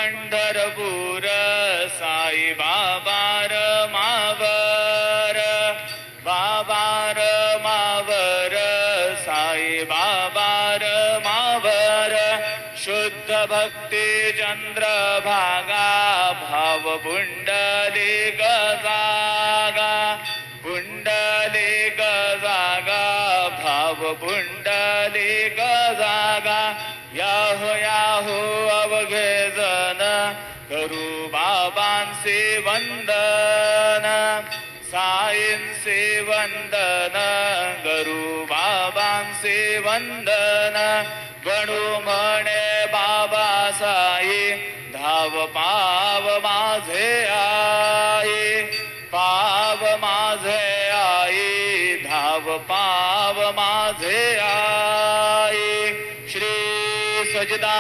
पंढरपूर साई बाबार मावर बाबार मावर साई बाबार मावर शुद्ध भक्ती चंद्रभागा भाव पुंडलिक जागा पुंडलिक जागा भाव पुंडलिक जागा याहो याहो अवघे जन करू बाबांचे वंदन साईंचे वंदन करू बाबांचे वंदन गणू म्हणे बाबा साई धाव पाव माझे आई पाव माझे आई धाव पाव माझे आई श्री सजदा